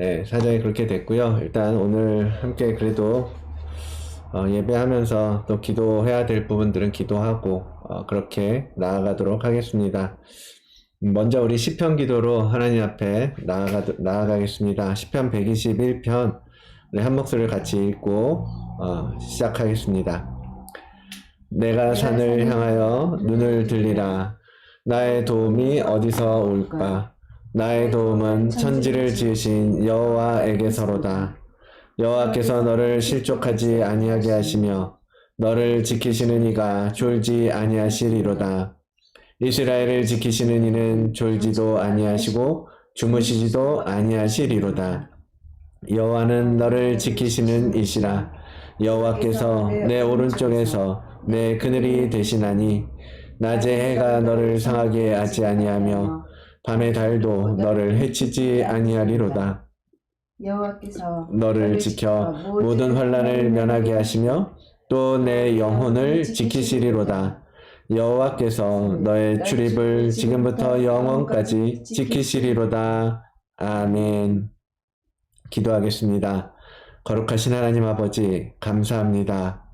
네, 사정이 그렇게 됐고요. 일단 오늘 함께 그래도 예배하면서 또 기도해야 될 부분들은 기도하고 그렇게 나아가도록 하겠습니다. 먼저 우리 시편 기도로 하나님 앞에 나아가겠습니다. 시편 121편 우리 한 목소리를 같이 읽고 시작하겠습니다. 내가 산을 향하여 눈을 들리라. 나의 도움이 어디서 올까? 나의 도움은 천지를 지으신 여호와에게서로다. 여호와께서 너를 실족하지 아니하게 하시며 너를 지키시는 이가 졸지 아니하시리로다. 이스라엘을 지키시는 이는 졸지도 아니하시고 주무시지도 아니하시리로다. 여호와는 너를 지키시는 이시라. 여호와께서 내 오른쪽에서 내 그늘이 되시나니 낮에 해가 너를 상하게 하지 아니하며 밤의 달도 너를 해치지 아니하리로다. 여호와께서 너를 지켜 모든 환난을 면하게 하시며 또 내 영혼을 지키시리로다. 여호와께서 너의 출입을 지금부터 영원까지 지키시리로다. 아멘. 기도하겠습니다. 거룩하신 하나님 아버지, 감사합니다.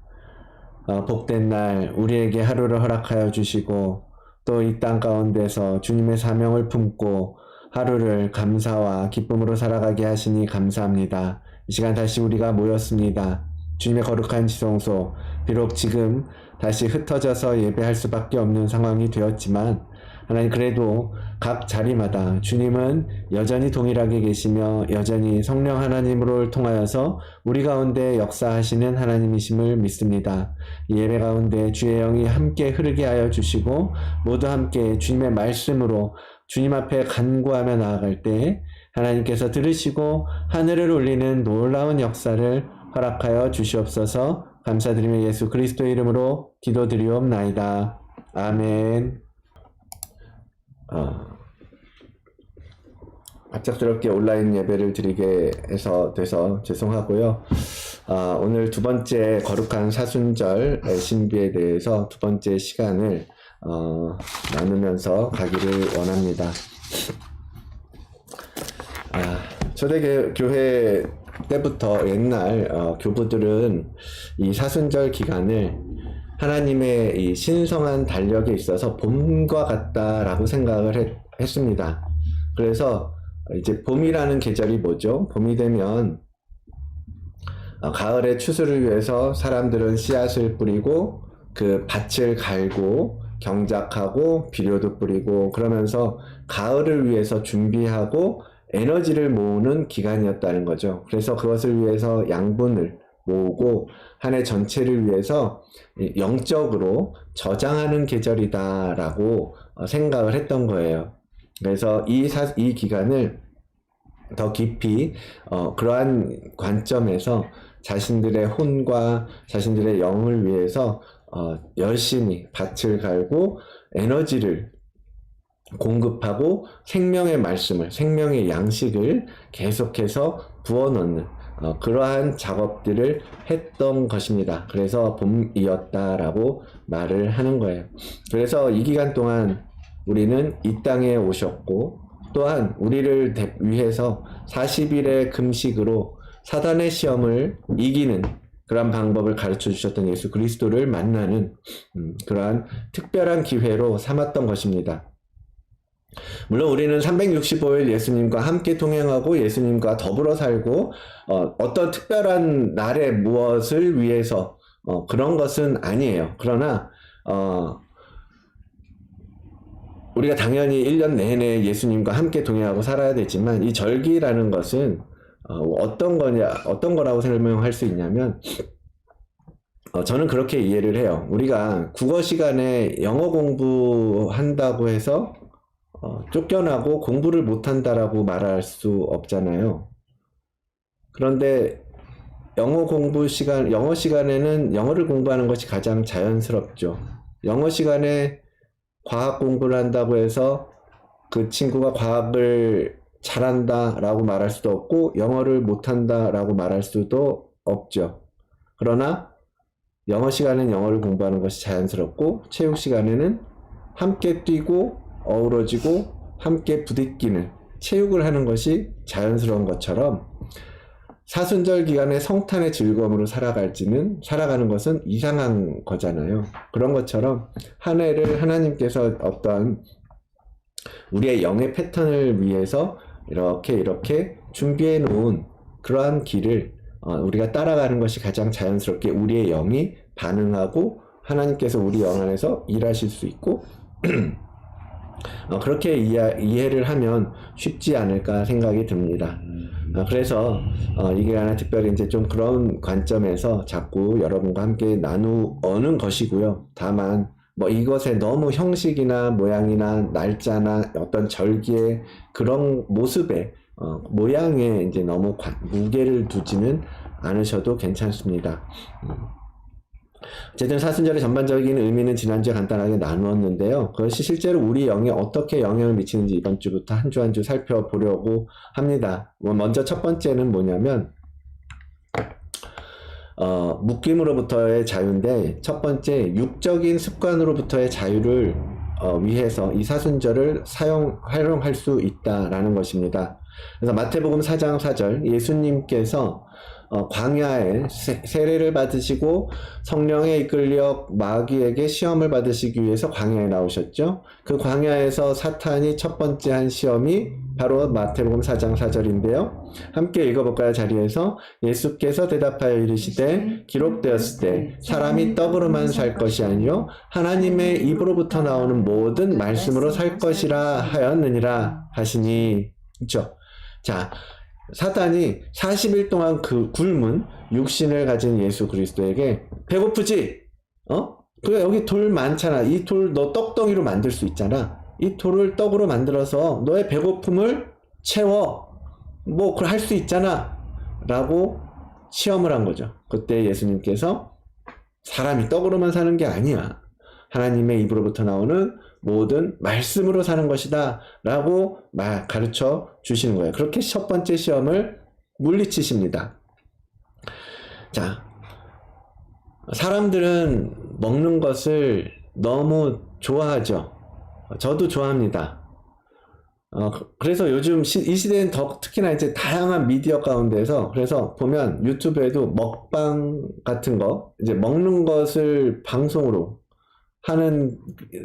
복된 날 우리에게 하루를 허락하여 주시고 또 이 땅 가운데서 주님의 사명을 품고 하루를 감사와 기쁨으로 살아가게 하시니 감사합니다. 이 시간 다시 우리가 모였습니다. 주님의 거룩한 지성소, 비록 지금 다시 흩어져서 예배할 수밖에 없는 상황이 되었지만 하나님 그래도 각 자리마다 주님은 여전히 동일하게 계시며 여전히 성령 하나님으로 통하여서 우리 가운데 역사하시는 하나님이심을 믿습니다. 이 예배 가운데 주의 영이 함께 흐르게 하여 주시고 모두 함께 주님의 말씀으로 주님 앞에 간구하며 나아갈 때 하나님께서 들으시고 하늘을 울리는 놀라운 역사를 허락하여 주시옵소서. 감사드리며 예수 그리스도의 이름으로 기도드리옵나이다. 아멘. 갑작스럽게 온라인 예배를 드리게 돼서 죄송하고요. 오늘 두 번째 거룩한 사순절의 신비에 대해서 두 번째 시간을 나누면서 가기를 원합니다. 초대교회 때부터 옛날 교부들은 이 사순절 기간을 하나님의 이 신성한 달력에 있어서 봄과 같다라고 생각을 했습니다. 그래서 이제 봄이라는 계절이 뭐죠? 봄이 되면 가을의 추수를 위해서 사람들은 씨앗을 뿌리고 그 밭을 갈고 경작하고 비료도 뿌리고 그러면서 가을을 위해서 준비하고 에너지를 모으는 기간이었다는 거죠. 그래서 그것을 위해서 양분을 모으고 한 해 전체를 위해서 영적으로 저장하는 계절이다라고 생각을 했던 거예요. 그래서 이 기간을 더 깊이 그러한 관점에서 자신들의 혼과 자신들의 영을 위해서 열심히 밭을 갈고 에너지를 공급하고 생명의 말씀을, 생명의 양식을 계속해서 부어넣는 그러한 작업들을 했던 것입니다. 그래서 봄이었다라고 말을 하는 거예요. 그래서 이 기간 동안 우리는 이 땅에 오셨고 또한 우리를 위해서 40일의 금식으로 사단의 시험을 이기는 그러한 방법을 가르쳐 주셨던 예수 그리스도를 만나는 그러한 특별한 기회로 삼았던 것입니다. 물론 우리는 365일 예수님과 함께 통행하고 예수님과 더불어 살고 어떤 특별한 날에 무엇을 위해서 그런 것은 아니에요. 그러나 우리가 당연히 1년 내내 예수님과 함께 동행하고 살아야 되지만 이 절기라는 것은 어떤 거라고 설명할 수 있냐면 저는 그렇게 이해를 해요. 우리가 국어 시간에 영어 공부한다고 해서 쫓겨나고 공부를 못한다라고 말할 수 없잖아요. 그런데 영어 시간에는 영어를 공부하는 것이 가장 자연스럽죠. 영어 시간에 과학 공부를 한다고 해서 그 친구가 과학을 잘한다라고 말할 수도 없고 영어를 못한다라고 말할 수도 없죠. 그러나 영어 시간에는 영어를 공부하는 것이 자연스럽고 체육 시간에는 함께 뛰고 어우러지고 함께 부딪히는 체육을 하는 것이 자연스러운 것처럼 사순절 기간에 성탄의 즐거움으로 살아가는 것은 이상한 거잖아요. 그런 것처럼 한 해를 하나님께서 어떠한 우리의 영의 패턴을 위해서 이렇게 준비해 놓은 그러한 길을 우리가 따라가는 것이 가장 자연스럽게 우리의 영이 반응하고 하나님께서 우리 영 안에서 일하실 수 있고 그렇게 이해를 하면 쉽지 않을까 생각이 듭니다. 그래서 이게 하나 특별히 이제 좀 그런 관점에서 자꾸 여러분과 함께 나누는 것이고요. 다만 뭐 이것에 너무 형식이나 모양이나 날짜나 어떤 절기의 그런 모습에 모양에 이제 너무 무게를 두지는 않으셔도 괜찮습니다. 어쨌든 사순절의 전반적인 의미는 지난주에 간단하게 나누었는데요. 그것이 실제로 우리 영에 어떻게 영향을 미치는지 이번 주부터 한 주 한 주 살펴보려고 합니다. 먼저 첫 번째는 뭐냐면 묶임으로부터의 자유인데, 첫 번째 육적인 습관으로부터의 자유를 위해서 이 사순절을 활용할 수 있다라는 것입니다. 그래서 마태복음 4장 4절 예수님께서 광야에 세례를 받으시고 성령에 이끌려 마귀에게 시험을 받으시기 위해서 광야에 나오셨죠. 그 광야에서 사탄이 첫 번째 한 시험이 바로 마태복음 4장 4절인데요. 함께 읽어볼까요? 자리에서 예수께서 대답하여 이르시되 기록되었을 때 사람이 떡으로만 살 것이 아니요 하나님의 입으로부터 나오는 모든 말씀으로 살 것이라 하였느니라 하시니. 그렇죠? 자, 사탄이 40일 동안 그 굶은 육신을 가진 예수 그리스도에게 배고프지? 그래 여기 돌 많잖아. 이 돌 너 떡덩이로 만들 수 있잖아. 이 돌을 떡으로 만들어서 너의 배고픔을 채워. 뭐 그걸 할 수 있잖아. 라고 시험을 한 거죠. 그때 예수님께서 사람이 떡으로만 사는 게 아니야. 하나님의 입으로부터 나오는 모든 말씀으로 사는 것이다 라고 가르쳐 주시는 거예요. 그렇게 첫 번째 시험을 물리치십니다. 자, 사람들은 먹는 것을 너무 좋아하죠. 저도 좋아합니다. 그래서 요즘 이 시대는 더 특히나 이제 다양한 미디어 가운데서, 그래서 보면 유튜브에도 먹방 같은 거, 이제 먹는 것을 방송으로 하는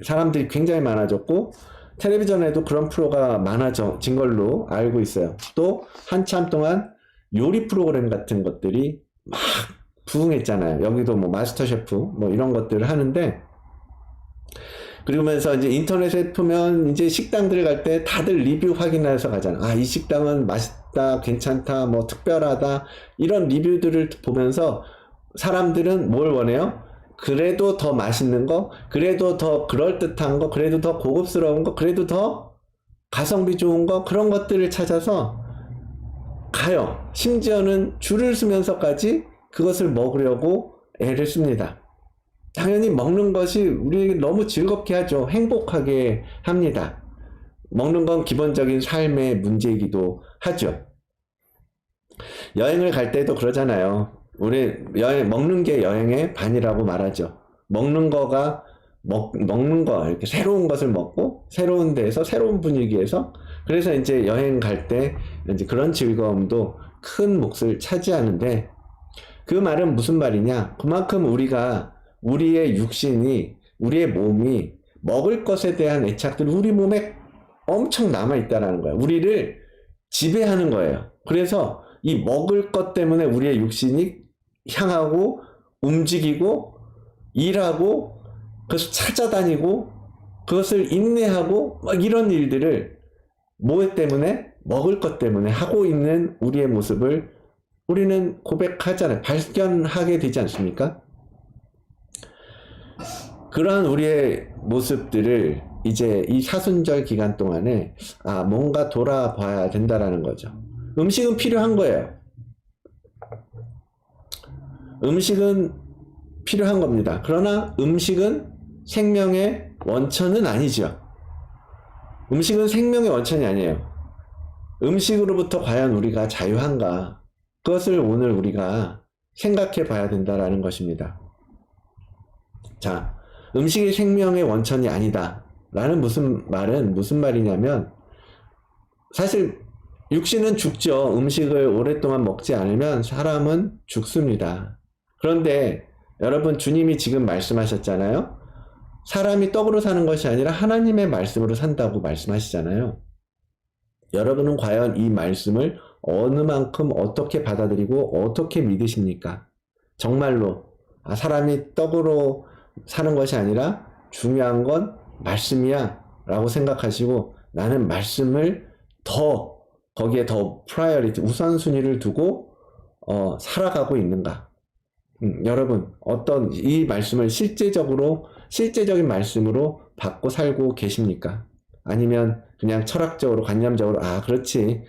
사람들이 굉장히 많아졌고, 텔레비전에도 그런 프로가 많아진 걸로 알고 있어요. 또 한참 동안 요리 프로그램 같은 것들이 막 부흥했잖아요. 여기도 뭐 마스터 셰프 뭐 이런 것들을 하는데, 그러면서 이제 인터넷에 보면 이제 식당들 갈 때 다들 리뷰 확인해서 가잖아. 아, 이 식당은 맛있다, 괜찮다, 뭐 특별하다, 이런 리뷰들을 보면서 사람들은 뭘 원해요? 그래도 더 맛있는 거, 그래도 더 그럴듯한 거, 그래도 더 고급스러운 거, 그래도 더 가성비 좋은 거, 그런 것들을 찾아서 가요. 심지어는 줄을 서면서까지 그것을 먹으려고 애를 씁니다. 당연히 먹는 것이 우리에게 너무 즐겁게 하죠. 행복하게 합니다. 먹는 건 기본적인 삶의 문제이기도 하죠. 여행을 갈 때도 그러잖아요. 우리 먹는 게 여행의 반이라고 말하죠. 먹는 거, 이렇게 새로운 것을 먹고, 새로운 데에서, 새로운 분위기에서, 그래서 이제 여행 갈 때, 이제 그런 즐거움도 큰 몫을 차지하는데, 그 말은 무슨 말이냐? 그만큼 우리의 육신이, 우리의 몸이 먹을 것에 대한 애착들이 우리 몸에 엄청 남아있다는 거야. 우리를 지배하는 거예요. 그래서 이 먹을 것 때문에 우리의 육신이 향하고 움직이고 일하고 그것을 찾아다니고 그것을 인내하고 막 이런 일들을 뭐 때문에? 먹을 것 때문에 하고 있는 우리의 모습을 우리는 고백하잖아요. 발견하게 되지 않습니까? 그러한 우리의 모습들을 이제 이 사순절 기간 동안에 뭔가 돌아봐야 된다라는 거죠. 음식은 필요한 거예요. 음식은 필요한 겁니다. 그러나 음식은 생명의 원천은 아니죠. 음식은 생명의 원천이 아니에요. 음식으로부터 과연 우리가 자유한가? 그것을 오늘 우리가 생각해 봐야 된다라는 것입니다. 자, 음식이 생명의 원천이 아니다 라는 무슨 말이냐면, 사실 육신은 죽죠. 음식을 오랫동안 먹지 않으면 사람은 죽습니다. 그런데 여러분, 주님이 지금 말씀하셨잖아요. 사람이 떡으로 사는 것이 아니라 하나님의 말씀으로 산다고 말씀하시잖아요. 여러분은 과연 이 말씀을 어느 만큼 어떻게 받아들이고 어떻게 믿으십니까? 정말로 사람이 떡으로 사는 것이 아니라 중요한 건 말씀이야 라고 생각하시고, 나는 말씀을 거기에 더 프라이어리티, 우선순위를 두고 살아가고 있는가? 여러분, 어떤 이 말씀을 실제적인 말씀으로 받고 살고 계십니까? 아니면 그냥 철학적으로, 관념적으로, 그렇지,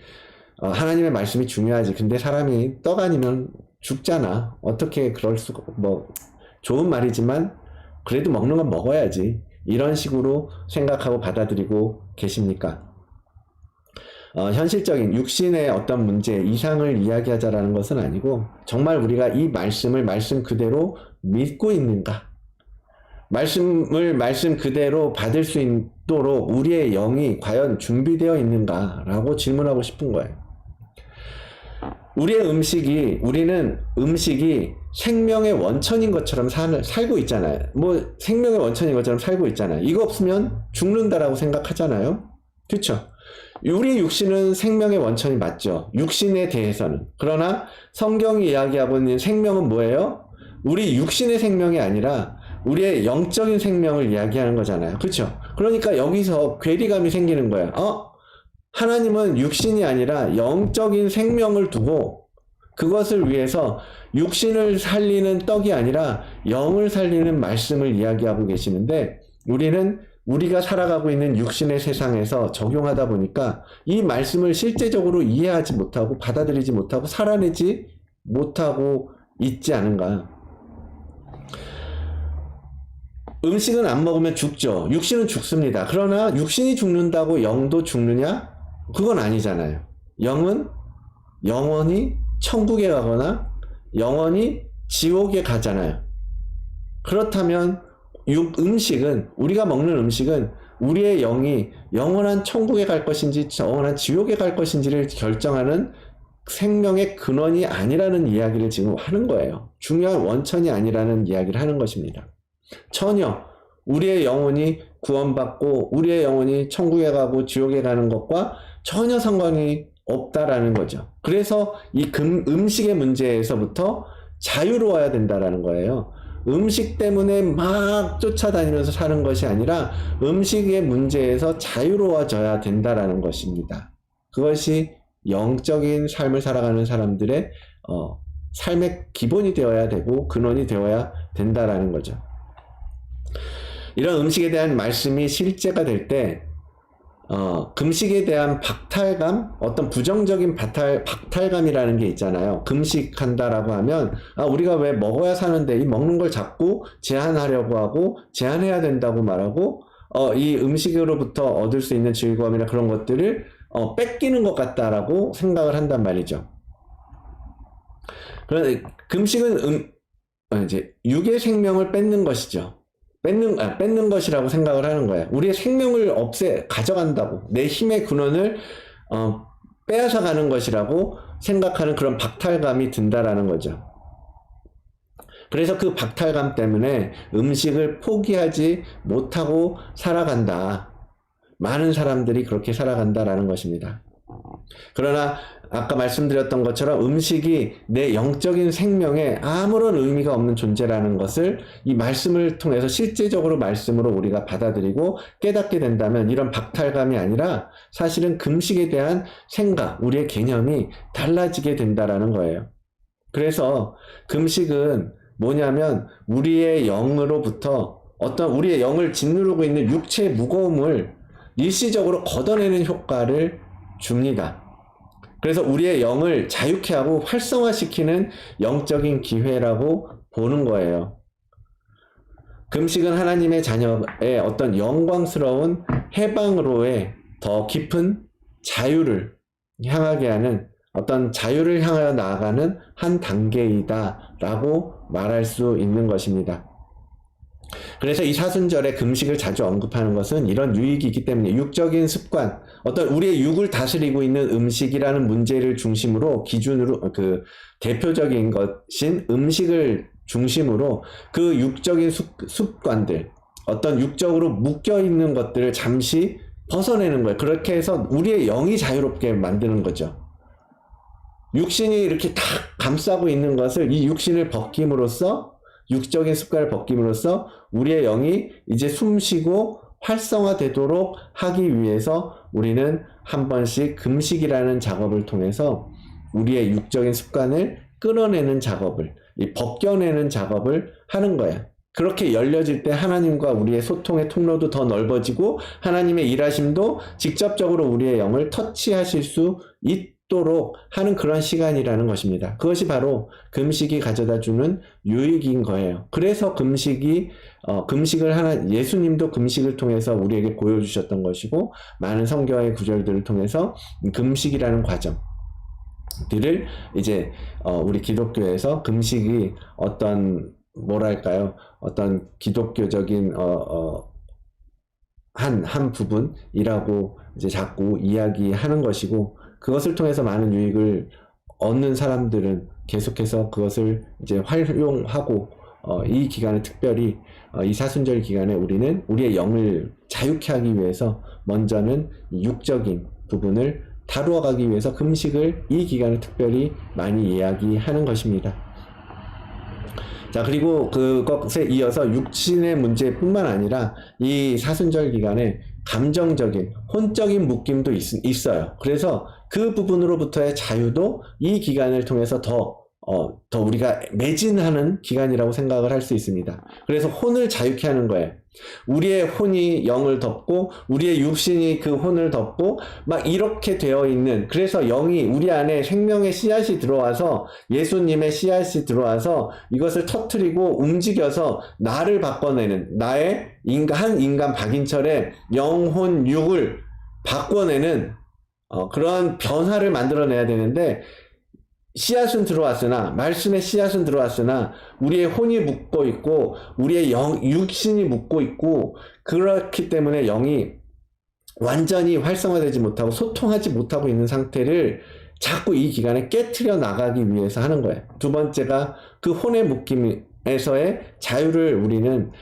하나님의 말씀이 중요하지. 근데 사람이 떡 아니면 죽잖아. 어떻게 그럴 수가, 좋은 말이지만 그래도 먹는 건 먹어야지. 이런 식으로 생각하고 받아들이고 계십니까? 현실적인 육신의 어떤 문제, 이상을 이야기하자라는 것은 아니고, 정말 우리가 이 말씀을 말씀 그대로 믿고 있는가? 말씀을 말씀 그대로 받을 수 있도록 우리의 영이 과연 준비되어 있는가라고 질문하고 싶은 거예요. 우리는 음식이 생명의 원천인 것처럼 살고 있잖아요. 생명의 원천인 것처럼 살고 있잖아요. 이거 없으면 죽는다라고 생각하잖아요. 그렇죠? 우리 육신은 생명의 원천이 맞죠. 육신에 대해서는. 그러나 성경이 이야기하고 있는 생명은 뭐예요? 우리 육신의 생명이 아니라 우리의 영적인 생명을 이야기하는 거잖아요. 그렇죠? 그러니까 여기서 괴리감이 생기는 거예요. 하나님은 육신이 아니라 영적인 생명을 두고 그것을 위해서 육신을 살리는 떡이 아니라 영을 살리는 말씀을 이야기하고 계시는데, 우리가 살아가고 있는 육신의 세상에서 적용하다 보니까 이 말씀을 실제적으로 이해하지 못하고 받아들이지 못하고 살아내지 못하고 있지 않은가. 음식은 안 먹으면 죽죠. 육신은 죽습니다. 그러나 육신이 죽는다고 영도 죽느냐? 그건 아니잖아요. 영은 영원히 천국에 가거나 영원히 지옥에 가잖아요. 그렇다면 우리가 먹는 음식은 우리의 영이 영원한 천국에 갈 것인지 영원한 지옥에 갈 것인지를 결정하는 생명의 근원이 아니라는 이야기를 지금 하는 거예요. 중요한 원천이 아니라는 이야기를 하는 것입니다. 전혀 우리의 영혼이 구원받고 우리의 영혼이 천국에 가고 지옥에 가는 것과 전혀 상관이 없다라는 거죠. 그래서 이 음식의 문제에서부터 자유로워야 된다라는 거예요. 음식 때문에 막 쫓아다니면서 사는 것이 아니라 음식의 문제에서 자유로워져야 된다라는 것입니다. 그것이 영적인 삶을 살아가는 사람들의 삶의 기본이 되어야 되고 근원이 되어야 된다라는 거죠. 이런 음식에 대한 말씀이 실제가 될 때 금식에 대한 박탈감, 어떤 부정적인 박탈감이라는 게 있잖아요. 금식한다라고 하면 우리가 왜 먹어야 사는데 이 먹는 걸 자꾸 제한하려고 하고 제한해야 된다고 말하고 이 음식으로부터 얻을 수 있는 즐거움이나 그런 것들을 뺏기는 것 같다라고 생각을 한단 말이죠. 그런데 금식은 이제 육의 생명을 뺏는 것이죠. 뺏는 것이라고 생각을 하는 거예요. 우리의 생명을 가져간다고, 내 힘의 근원을 빼앗아 가는 것이라고 생각하는 그런 박탈감이 든다라는 거죠. 그래서 그 박탈감 때문에 음식을 포기하지 못하고 살아간다. 많은 사람들이 그렇게 살아간다라는 것입니다. 그러나 아까 말씀드렸던 것처럼 음식이 내 영적인 생명에 아무런 의미가 없는 존재라는 것을 이 말씀을 통해서 실제적으로 말씀으로 우리가 받아들이고 깨닫게 된다면 이런 박탈감이 아니라 사실은 금식에 대한 생각, 우리의 개념이 달라지게 된다라는 거예요. 그래서 금식은 뭐냐면 우리의 영으로부터 우리의 영을 짓누르고 있는 육체의 무거움을 일시적으로 걷어내는 효과를 줍니다. 그래서 우리의 영을 자유케 하고 활성화시키는 영적인 기회라고 보는 거예요. 금식은 하나님의 자녀의 어떤 영광스러운 해방으로의 더 깊은 자유를 향하게 하는, 어떤 자유를 향하여 나아가는 한 단계이다 라고 말할 수 있는 것입니다. 그래서 이 사순절에 금식을 자주 언급하는 것은 이런 유익이 있기 때문에 육적인 습관, 어떤 우리의 육을 다스리고 있는 음식이라는 문제를 중심으로 기준으로 그 대표적인 것인 음식을 중심으로 그 육적인 습관들, 어떤 육적으로 묶여 있는 것들을 잠시 벗어내는 거예요. 그렇게 해서 우리의 영이 자유롭게 만드는 거죠. 육신이 이렇게 다 감싸고 있는 것을 이 육신을 벗김으로써 육적인 습관을 벗김으로써 우리의 영이 이제 숨쉬고 활성화되도록 하기 위해서 우리는 한 번씩 금식이라는 작업을 통해서 우리의 육적인 습관을 끌어내는 작업을, 벗겨내는 작업을 하는 거야. 그렇게 열려질 때 하나님과 우리의 소통의 통로도 더 넓어지고 하나님의 일하심도 직접적으로 우리의 영을 터치하실 수 있도록 하는 그런 시간이라는 것입니다. 그것이 바로 금식이 가져다 주는 유익인 거예요. 그래서 금식을 예수님도 금식을 통해서 우리에게 보여주셨던 것이고, 많은 성경의 구절들을 통해서 금식이라는 과정들을 이제 우리 기독교에서 금식이 어떤 뭐랄까요? 어떤 기독교적인 한 부분이라고 이제 자꾸 이야기하는 것이고, 그것을 통해서 많은 유익을 얻는 사람들은 계속해서 그것을 이제 활용하고, 이 기간에 특별히 이 사순절 기간에 우리는 우리의 영을 자유케 하기 위해서 먼저는 육적인 부분을 다루어 가기 위해서 금식을 이 기간에 특별히 많이 이야기하는 것입니다. 자, 그리고 그것에 이어서 육신의 문제뿐만 아니라 이 사순절 기간에 감정적인, 혼적인 묶임도 있어요. 그래서 그 부분으로부터의 자유도 이 기간을 통해서 더 우리가 매진하는 기간이라고 생각을 할 수 있습니다. 그래서 혼을 자유케 하는 거예요. 우리의 혼이 영을 덮고 우리의 육신이 그 혼을 덮고 막 이렇게 되어 있는, 그래서 영이 우리 안에 생명의 씨앗이 들어와서, 예수님의 씨앗이 들어와서 이것을 터뜨리고 움직여서 나를 바꿔내는, 나의 한 인간 박인철의 영혼 육을 바꿔내는 그런 변화를 만들어내야 되는데, 씨앗은 들어왔으나, 말씀의 씨앗은 들어왔으나 우리의 혼이 묶고 있고 우리의 육신이 묶고 있고, 그렇기 때문에 영이 완전히 활성화되지 못하고 소통하지 못하고 있는 상태를 자꾸 이 기간에 깨트려 나가기 위해서 하는 거예요. 두 번째가 그 혼의 묶임에서의 자유를 우리는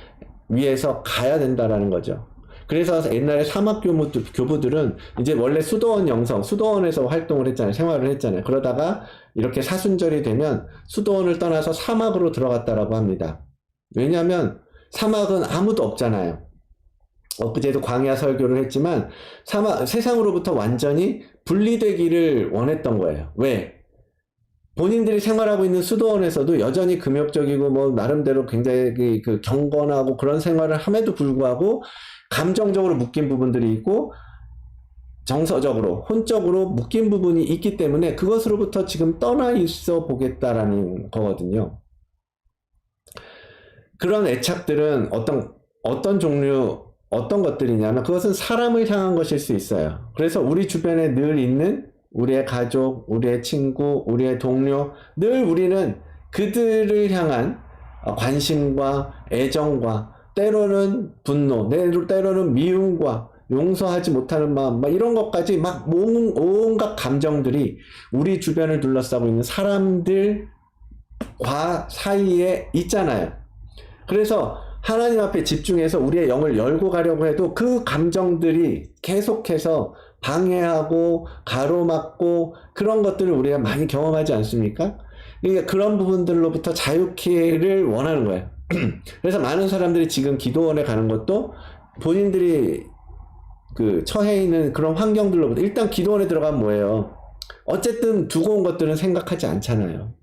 위해서 가야 된다라는 거죠. 그래서 옛날에 사막교부들은 이제 원래 수도원에서 활동을 했잖아요. 생활을 했잖아요. 그러다가 이렇게 사순절이 되면 수도원을 떠나서 사막으로 들어갔다라고 합니다. 왜냐하면 사막은 아무도 없잖아요. 엊그제도 광야 설교를 했지만 세상으로부터 완전히 분리되기를 원했던 거예요. 왜? 본인들이 생활하고 있는 수도원에서도 여전히 금욕적이고 뭐 나름대로 굉장히 그 경건하고 그런 생활을 함에도 불구하고 감정적으로 묶인 부분들이 있고 정서적으로, 혼적으로 묶인 부분이 있기 때문에 그것으로부터 지금 떠나 있어 보겠다라는 거거든요. 그런 애착들은 어떤 종류, 어떤 것들이냐면 그것은 사람을 향한 것일 수 있어요. 그래서 우리 주변에 늘 있는 우리의 가족, 우리의 친구, 우리의 동료, 늘 우리는 그들을 향한 관심과 애정과 때로는 분노, 때로는 미움과 용서하지 못하는 마음, 막 이런 것까지 막 온갖 감정들이 우리 주변을 둘러싸고 있는 사람들과 사이에 있잖아요. 그래서 하나님 앞에 집중해서 우리의 영을 열고 가려고 해도 그 감정들이 계속해서 방해하고 가로막고 그런 것들을 우리가 많이 경험하지 않습니까? 그러니까 그런 부분들로부터 자유케를 원하는 거예요. 그래서 많은 사람들이 지금 기도원에 가는 것도 본인들이 처해 있는 그런 환경들로부터, 일단 기도원에 들어가면 뭐예요? 어쨌든 두고 온 것들은 생각하지 않잖아요.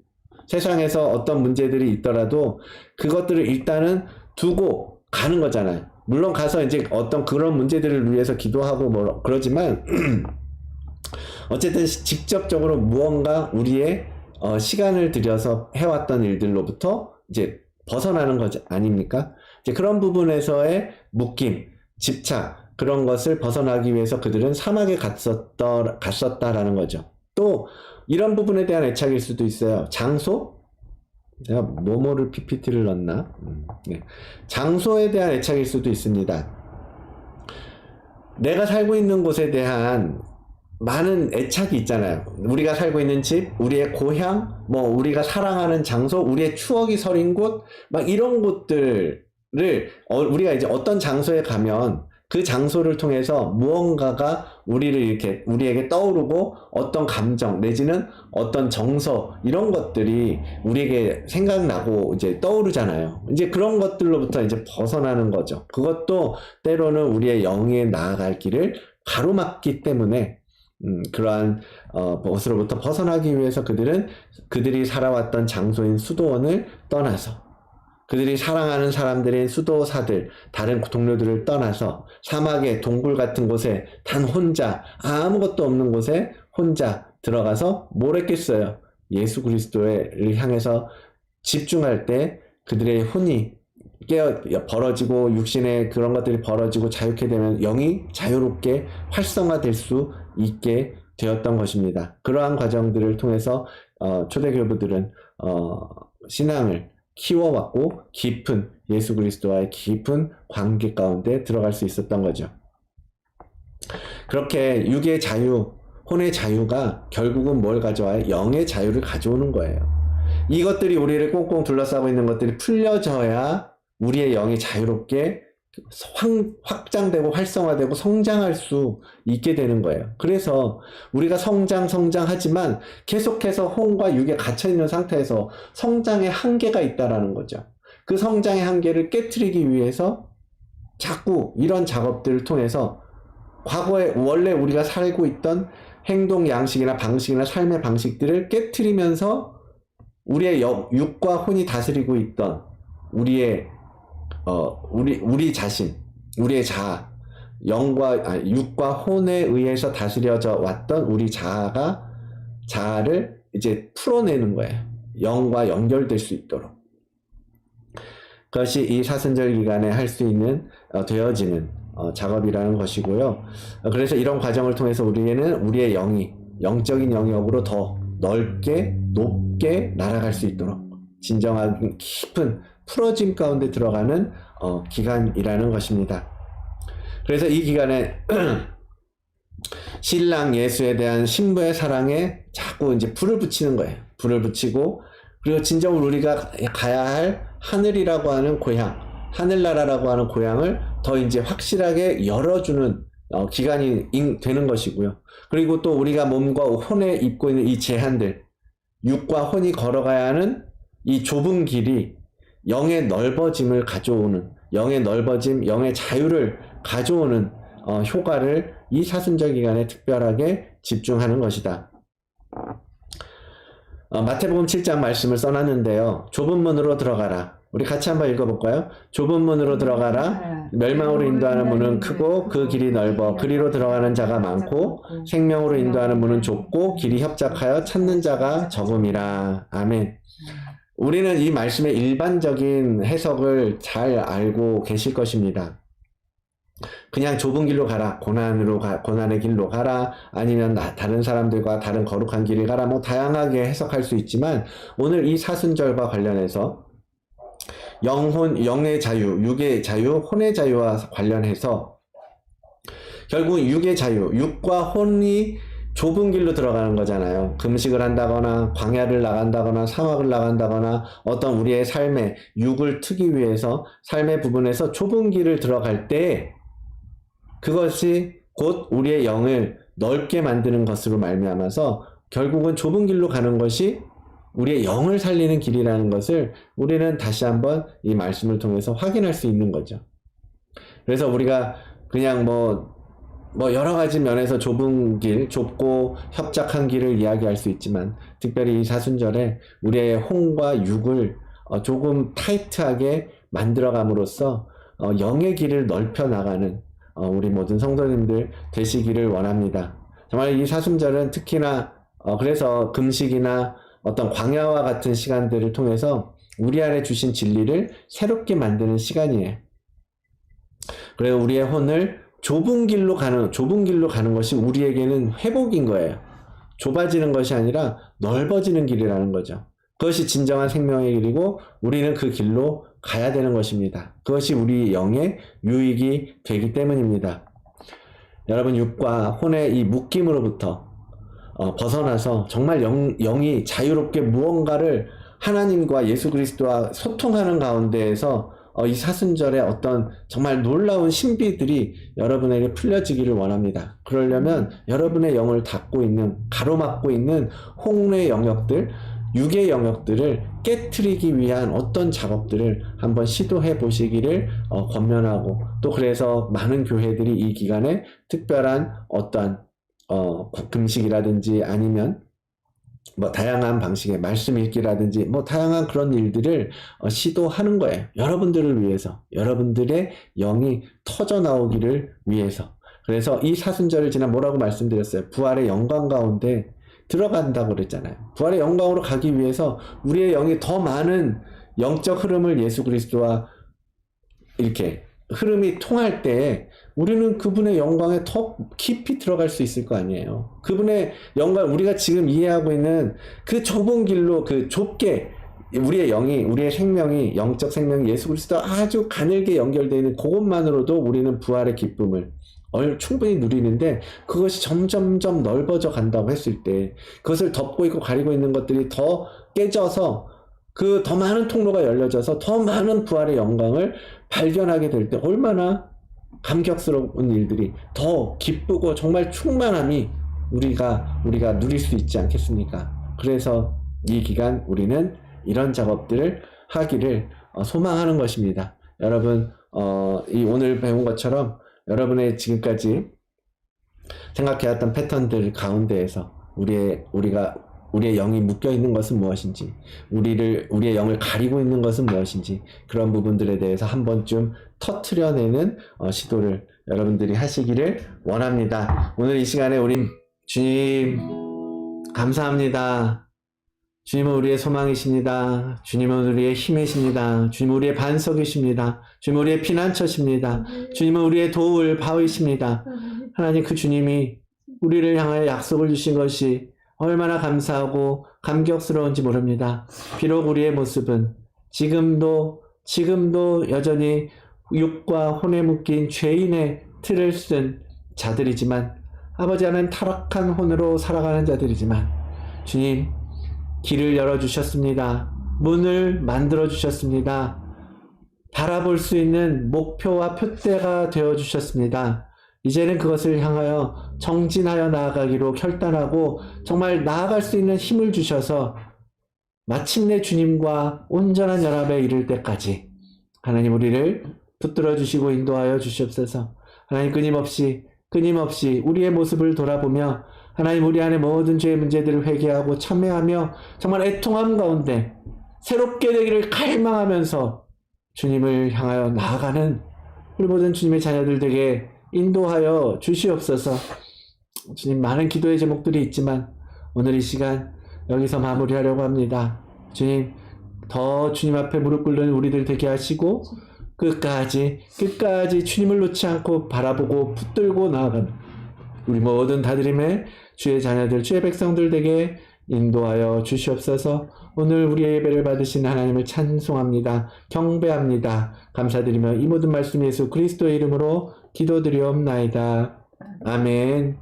세상에서 어떤 문제들이 있더라도 그것들을 일단은 두고 가는 거잖아요. 물론 가서 이제 어떤 그런 문제들을 위해서 기도하고 뭐 그러지만 어쨌든 직접적으로 무언가 우리의 시간을 들여서 해왔던 일들로부터 이제 벗어나는 거지 아닙니까? 이제 그런 부분에서의 묶임, 집착, 그런 것을 벗어나기 위해서 그들은 사막에 갔었다라는 거죠. 또 이런 부분에 대한 애착일 수도 있어요. 장소? 내가 뭐뭐를 PPT를 넣었나? 네. 장소에 대한 애착일 수도 있습니다. 내가 살고 있는 곳에 대한 많은 애착이 있잖아요. 우리가 살고 있는 집, 우리의 고향, 뭐 우리가 사랑하는 장소, 우리의 추억이 서린 곳, 막 이런 곳들을 우리가 이제 어떤 장소에 가면 그 장소를 통해서 무언가가 우리를 이렇게 우리에게 떠오르고 어떤 감정 내지는 어떤 정서 이런 것들이 우리에게 생각나고 이제 떠오르잖아요. 이제 그런 것들로부터 이제 벗어나는 거죠. 그것도 때로는 우리의 영에 나아갈 길을 가로막기 때문에 그러한 것으로부터 벗어나기 위해서 그들이 살아왔던 장소인 수도원을 떠나서 그들이 사랑하는 사람들인 수도사들, 다른 동료들을 떠나서 사막의 동굴 같은 곳에 단 혼자 아무것도 없는 곳에 혼자 들어가서 뭘 했겠어요? 예수 그리스도를 향해서 집중할 때 그들의 혼이 벌어지고 육신의 그런 것들이 벌어지고 자유케 되면 영이 자유롭게 활성화될 수 있게 되었던 것입니다. 그러한 과정들을 통해서 초대교부들은 신앙을 키워왔고 깊은 예수 그리스도와의 깊은 관계 가운데 들어갈 수 있었던 거죠. 그렇게 육의 자유, 혼의 자유가 결국은 뭘 가져와요? 영의 자유를 가져오는 거예요. 이것들이 우리를 꽁꽁 둘러싸고 있는 것들이 풀려져야 우리의 영이 자유롭게 확장되고 활성화되고 성장할 수 있게 되는 거예요. 그래서 우리가 성장하지만 계속해서 혼과 육에 갇혀있는 상태에서 성장의 한계가 있다라는 거죠. 그 성장의 한계를 깨트리기 위해서 자꾸 이런 작업들을 통해서 과거에 원래 우리가 살고 있던 행동 양식이나 방식이나 삶의 방식들을 깨트리면서 우리의 육과 혼이 다스리고 있던 우리 자신, 우리의 자아, 육과 혼에 의해서 다스려져 왔던 우리 자아를 이제 풀어내는 거예요. 영과 연결될 수 있도록. 그것이 이 사순절 기간에 할 수 있는, 되어지는 작업이라는 것이고요. 그래서 이런 과정을 통해서 우리는 우리의 영이, 영적인 영역으로 더 넓게, 높게 날아갈 수 있도록 진정한 깊은 풀어짐 가운데 들어가는 기간이라는 것입니다. 그래서 이 기간에 신랑 예수에 대한 신부의 사랑에 자꾸 이제 불을 붙이는 거예요. 불을 붙이고 그리고 진정으로 우리가 가야 할 하늘이라고 하는 고향, 하늘나라라고 하는 고향을 더 이제 확실하게 열어주는 기간이 되는 것이고요. 그리고 또 우리가 몸과 혼에 입고 있는 이 제한들, 육과 혼이 걸어가야 하는 이 좁은 길이 영의 넓어짐을 가져오는, 영의 넓어짐, 영의 자유를 가져오는 효과를 이 사순절 기간에 특별하게 집중하는 것이다. 마태복음 7장 말씀을 써놨는데요. 좁은 문으로 들어가라. 우리 같이 한번 읽어볼까요? 좁은 문으로 들어가라. 멸망으로 인도하는 문은 크고 그 길이 넓어 그리로 들어가는 자가 많고 생명으로 인도하는 문은 좁고 길이 협착하여 찾는 자가 적음이라. 아멘. 우리는 이 말씀의 일반적인 해석을 잘 알고 계실 것입니다. 그냥 좁은 길로 가라, 고난의 길로 가라, 아니면 다른 사람들과 다른 거룩한 길을 가라, 뭐 다양하게 해석할 수 있지만 오늘 이 사순절과 관련해서 영의 자유, 육의 자유, 혼의 자유와 관련해서 결국 육의 자유, 육과 혼이 좁은 길로 들어가는 거잖아요. 금식을 한다거나 광야를 나간다거나 사막을 나간다거나 어떤 우리의 삶에 육을 트기 위해서 삶의 부분에서 좁은 길을 들어갈 때 그것이 곧 우리의 영을 넓게 만드는 것으로 말미암아서 결국은 좁은 길로 가는 것이 우리의 영을 살리는 길이라는 것을 우리는 다시 한번 이 말씀을 통해서 확인할 수 있는 거죠. 그래서 우리가 그냥 여러 가지 면에서 좁은 길, 좁고 협착한 길을 이야기할 수 있지만 특별히 이 사순절에 우리의 혼과 육을 조금 타이트하게 만들어감으로써 영의 길을 넓혀 나가는 우리 모든 성도님들 되시기를 원합니다. 정말 이 사순절은 특히나 그래서 금식이나 어떤 광야와 같은 시간들을 통해서 우리 안에 주신 진리를 새롭게 만드는 시간이에요. 그래서 우리의 혼을 좁은 길로 가는 것이 우리에게는 회복인 거예요. 좁아지는 것이 아니라 넓어지는 길이라는 거죠. 그것이 진정한 생명의 길이고 우리는 그 길로 가야 되는 것입니다. 그것이 우리 영의 유익이 되기 때문입니다. 여러분, 육과 혼의 이 묶임으로부터 벗어나서 정말 영이 자유롭게 무언가를 하나님과 예수 그리스도와 소통하는 가운데에서 이 사순절의 어떤 정말 놀라운 신비들이 여러분에게 풀려지기를 원합니다. 그러려면 여러분의 영을 닫고 있는, 가로막고 있는 홍의 영역들, 육의 영역들을 깨트리기 위한 어떤 작업들을 한번 시도해 보시기를 권면하고, 또 그래서 많은 교회들이 이 기간에 특별한 어떠한 금식이라든지 아니면 뭐 다양한 방식의 말씀 읽기라든지 뭐 다양한 그런 일들을 시도하는 거예요. 여러분들을 위해서, 여러분들의 영이 터져 나오기를 위해서. 그래서 이 사순절을 지나 뭐라고 말씀드렸어요? 부활의 영광 가운데 들어간다고 그랬잖아요. 부활의 영광으로 가기 위해서 우리의 영이 더 많은 영적 흐름을 예수 그리스도와 이렇게 흐름이 통할 때 우리는 그분의 영광에 더 깊이 들어갈 수 있을 거 아니에요. 그분의 영광, 우리가 지금 이해하고 있는 그 좁은 길로, 그 좁게 우리의 영이, 우리의 생명이, 영적 생명이 예수 그리스도와 아주 가늘게 연결되어 있는 그것만으로도 우리는 부활의 기쁨을 충분히 누리는데, 그것이 점점점 넓어져 간다고 했을 때 그것을 덮고 있고 가리고 있는 것들이 더 깨져서 그 더 많은 통로가 열려져서 더 많은 부활의 영광을 발견하게 될 때 얼마나 감격스러운 일들이, 더 기쁘고 정말 충만함이 우리가 누릴 수 있지 않겠습니까? 그래서 이 기간 우리는 이런 작업들을 하기를 소망하는 것입니다. 여러분, 이 오늘 배운 것처럼 여러분의 지금까지 생각해왔던 패턴들 가운데에서 우리의 영이 묶여 있는 것은 무엇인지, 우리의 영을 가리고 있는 것은 무엇인지, 그런 부분들에 대해서 한 번쯤 터트려내는 시도를 여러분들이 하시기를 원합니다. 오늘 이 시간에 우리 주님 감사합니다. 주님은 우리의 소망이십니다. 주님은 우리의 힘이십니다. 주님은 우리의 반석이십니다. 주님은 우리의 피난처십니다. 주님은 우리의 도울 바위십니다. 하나님, 그 주님이 우리를 향하여 약속을 주신 것이 얼마나 감사하고 감격스러운지 모릅니다. 비록 우리의 모습은 지금도 여전히 육과 혼에 묶인 죄인의 틀을 쓴 자들이지만, 아버지 하나님, 타락한 혼으로 살아가는 자들이지만, 주님 길을 열어주셨습니다. 문을 만들어주셨습니다. 바라볼 수 있는 목표와 표대가 되어주셨습니다. 이제는 그것을 향하여 정진하여 나아가기로 결단하고 정말 나아갈 수 있는 힘을 주셔서 마침내 주님과 온전한 연합에 이를 때까지 하나님 우리를 붙들어 주시고 인도하여 주시옵소서. 하나님, 끊임없이 우리의 모습을 돌아보며 하나님, 우리 안에 모든 죄의 문제들을 회개하고 참회하며 정말 애통함 가운데 새롭게 되기를 갈망하면서 주님을 향하여 나아가는 우리 모든 주님의 자녀들 되게 인도하여 주시옵소서. 주님, 많은 기도의 제목들이 있지만 오늘 이 시간 여기서 마무리하려고 합니다. 주님, 더 주님 앞에 무릎 꿇는 우리들 되게 하시고 끝까지 주님을 놓지 않고 바라보고 붙들고 나아가는 우리 모든 다드림의 주의 자녀들, 주의 백성들 되게 인도하여 주시옵소서. 오늘 우리의 예배를 받으신 하나님을 찬송합니다. 경배합니다. 감사드리며 이 모든 말씀 예수 그리스도의 이름으로 기도드리옵나이다. 아멘.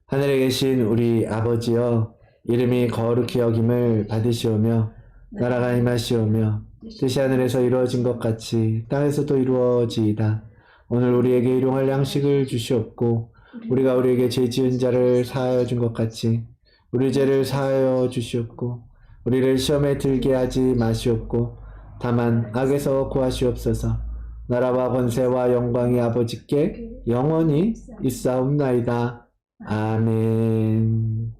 하늘에 계신 우리 아버지여, 이름이 거룩히 여김을 받으시오며 나라가 임하시오며 뜻이 하늘에서 이루어진 것 같이 땅에서도 이루어지이다. 오늘 우리에게 일용할 양식을 주시옵고 우리가 우리에게 죄 지은 자를 사하여 준 것 같이 우리 죄를 사하여 주시옵고 우리를 시험에 들게 하지 마시옵고 다만 악에서 구하시옵소서. 나라와 권세와 영광이 아버지께 영원히 있사옵나이다. 아멘.